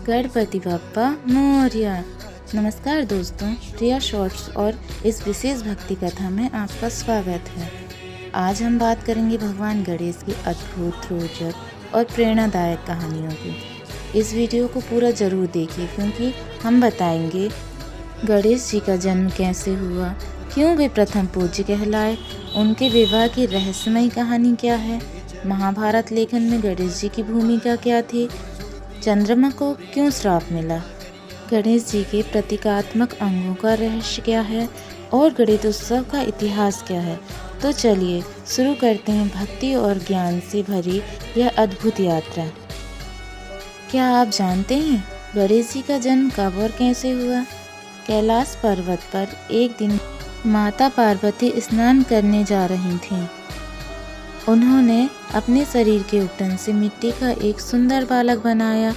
गणपति बप्पा मोरया। नमस्कार दोस्तों, रिया शॉर्ट्स और इस विशेष भक्ति कथा में आपका स्वागत है। आज हम बात करेंगे भगवान गणेश की अद्भुत, रोचक और प्रेरणादायक कहानियों की। इस वीडियो को पूरा जरूर देखिए क्योंकि हम बताएंगे गणेश जी का जन्म कैसे हुआ, क्यों वे प्रथम पूज्य कहलाए, उनके विवाह की रहस्यमयी कहानी क्या है, महाभारत लेखन में गणेश जी की भूमिका क्या थी, चंद्रमा को क्यों श्राप मिला, गणेश जी के प्रतीकात्मक अंगों का रहस्य क्या है और गणेशोत्सव का इतिहास क्या है। तो चलिए शुरू करते हैं भक्ति और ज्ञान से भरी यह अद्भुत यात्रा। क्या आप जानते हैं गणेश जी का जन्म कब और कैसे हुआ? कैलाश पर्वत पर एक दिन माता पार्वती स्नान करने जा रही थीं। उन्होंने अपने शरीर के उपटन से मिट्टी का एक सुंदर बालक बनाया।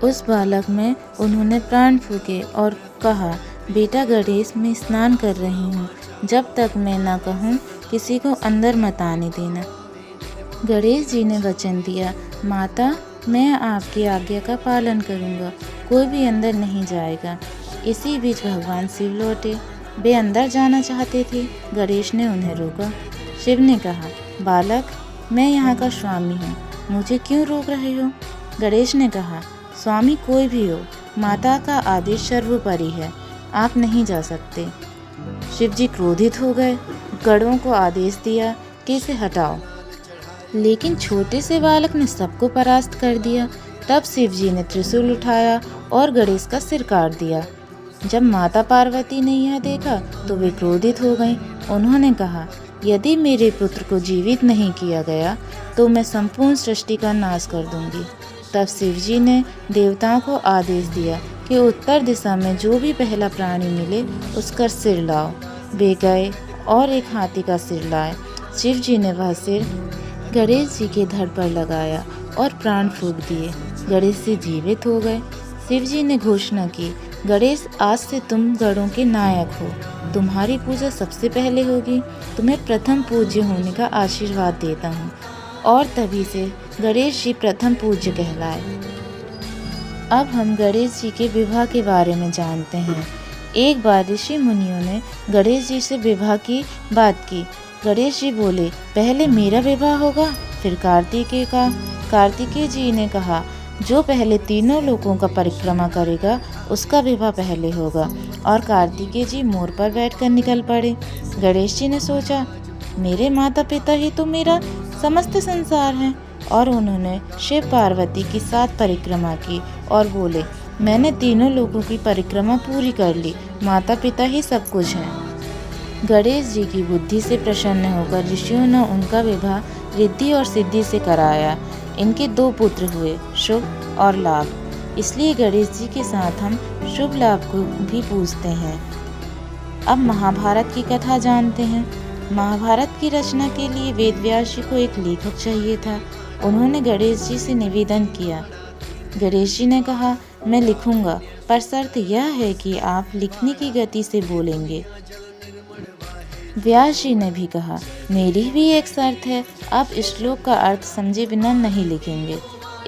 उस बालक में उन्होंने प्राण फूके और कहा, बेटा गणेश, मैं स्नान कर रही हूँ, जब तक मैं न कहूँ किसी को अंदर मत आने देना। गणेश जी ने वचन दिया, माता, मैं आपकी आज्ञा का पालन करूँगा, कोई भी अंदर नहीं जाएगा। इसी बीच भगवान शिव लौटे। वे अंदर जाना चाहते थे। गणेश ने उन्हें रोका। शिव ने कहा, बालक, मैं यहाँ का स्वामी हूँ, मुझे क्यों रोक रहे हो? गणेश ने कहा, स्वामी कोई भी हो, माता का आदेश सर्वोपरि है, आप नहीं जा सकते। शिव जी क्रोधित हो गए, गणों को आदेश दिया कि इसे हटाओ, लेकिन छोटे से बालक ने सबको परास्त कर दिया। तब शिव जी ने त्रिशूल उठाया और गणेश का सिर काट दिया। जब माता पार्वती ने यह देखा तो वे क्रोधित हो गईं। उन्होंने कहा, यदि मेरे पुत्र को जीवित नहीं किया गया तो मैं संपूर्ण सृष्टि का नाश कर दूंगी। तब शिव जी ने देवताओं को आदेश दिया कि उत्तर दिशा में जो भी पहला प्राणी मिले उसका सिर लाओ। वे गए और एक हाथी का सिर लाए। शिव जी ने वह सिर गणेश जी के धड़ पर लगाया और प्राण फूंक दिए। गणेश जी जीवित हो गए। शिव जी ने घोषणा की, गणेश, आज से तुम गणों के नायक हो, तुम्हारी पूजा सबसे पहले होगी, तुम्हें प्रथम पूज्य होने का आशीर्वाद देता हूँ। और तभी से गणेश जी प्रथम पूज्य कहलाए। अब हम गणेश जी के विवाह के बारे में जानते हैं। एक बार ऋषि मुनियों ने गणेश जी से विवाह की बात की। गणेश जी बोले, पहले मेरा विवाह होगा, फिर कार्तिकेय का। कार्तिकेय जी ने कहा, जो पहले तीनों लोकों का परिक्रमा करेगा उसका विवाह पहले होगा। और कार्तिकेय जी मोर पर बैठकर निकल पड़े। गणेश जी ने सोचा, मेरे माता पिता ही तो मेरा समस्त संसार हैं। और उन्होंने शिव पार्वती की 7 परिक्रमा की और बोले, मैंने तीनों लोगों की परिक्रमा पूरी कर ली, माता पिता ही सब कुछ हैं। गणेश जी की बुद्धि से प्रसन्न होकर ऋषियों ने उनका विवाह रिद्धि और सिद्धि से कराया। इनके 2 पुत्र हुए, शुभ और लाभ। इसलिए गणेश जी के साथ हम शुभ लाभ को भी पूजते हैं। अब महाभारत की कथा जानते हैं। महाभारत की रचना के लिए वेदव्यास जी को एक लेखक चाहिए था। उन्होंने गणेश जी से निवेदन किया। गणेश जी ने कहा, मैं लिखूंगा, पर शर्त यह है कि आप लिखने की गति से बोलेंगे। व्यास जी ने भी कहा, मेरी भी एक शर्त है, आप श्लोक का अर्थ समझे बिना नहीं लिखेंगे।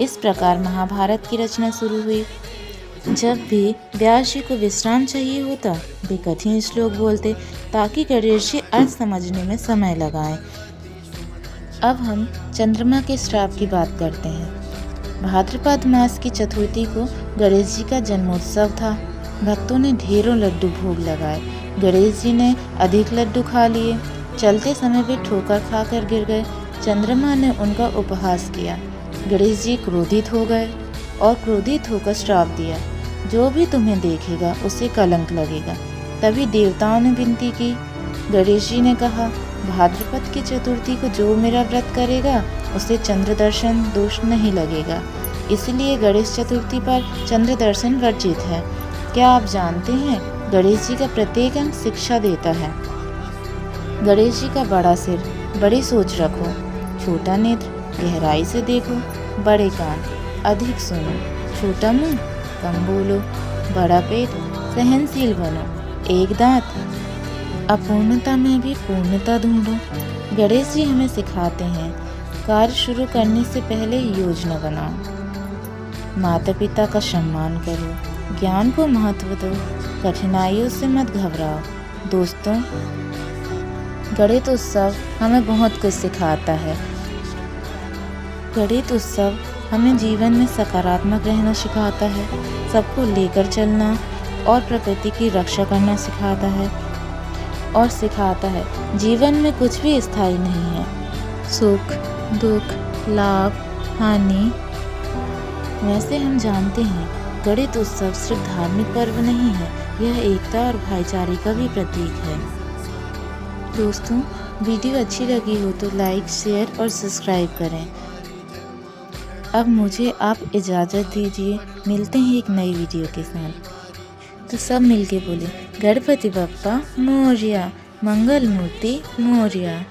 इस प्रकार महाभारत की रचना शुरू हुई। जब भी व्यास जी को विश्राम चाहिए होता, वे कठिन श्लोक बोलते ताकि गणेश जी अर्थ समझने में समय लगाएं। अब हम चंद्रमा के श्राप की बात करते हैं। भाद्रपद मास की चतुर्थी को गणेश जी का जन्मोत्सव था। भक्तों ने ढेरों लड्डू भोग लगाए। गणेश जी ने अधिक लड्डू खा लिए। चलते समय वे ठोकर खाकर गिर गए। चंद्रमा ने उनका उपहास किया। गणेश जी क्रोधित हो गए और क्रोधित होकर श्राप दिया, जो भी तुम्हें देखेगा उसे कलंक लगेगा। तभी देवताओं ने विनती की। गणेश जी ने कहा, भाद्रपद की चतुर्थी को जो मेरा व्रत करेगा उसे चंद्र दर्शन दोष नहीं लगेगा। इसलिए गणेश चतुर्थी पर चंद्र दर्शन वर्जित है। क्या आप जानते हैं, गणेश जी का प्रत्येक अंग शिक्षा देता है। गणेश जी का बड़ा सिर, बड़ी सोच रखो, छोटा नेत्र, गहराई से देखो, बड़े कान, अधिक सुनो, छोटा मुंह, कम बोलो, बड़ा पेट, सहनशील बनो, एक दांत, अपूर्णता में भी पूर्णता ढूंढो। गणेश जी हमें सिखाते हैं, कार्य शुरू करने से पहले योजना बनाओ। माता पिता का सम्मान करो, ज्ञान को महत्व दो, कठिनाइयों से मत घबराओ। दोस्तों, गणित उत्सव हमें बहुत कुछ सिखाता है। गणित उत्सव हमें जीवन में सकारात्मक रहना सिखाता है, सबको लेकर चलना और प्रकृति की रक्षा करना सिखाता है और सिखाता है जीवन में कुछ भी स्थायी नहीं है। सुख, दुख, लाभ, हानि। वैसे हम जानते हैं गणित उत्सव सिर्फ धार्मिक पर्व नहीं है, यह एकता और भाईचारे का भी प्रतीक है। दोस्तों, वीडियो अच्छी लगी हो तो लाइक, शेयर और सब्सक्राइब करें। अब मुझे आप इजाज़त दीजिए, मिलते हैं एक नई वीडियो के साथ। तो सब मिलके बोले, गणपति बप्पा मोरया, मंगल मूर्ति मोरया।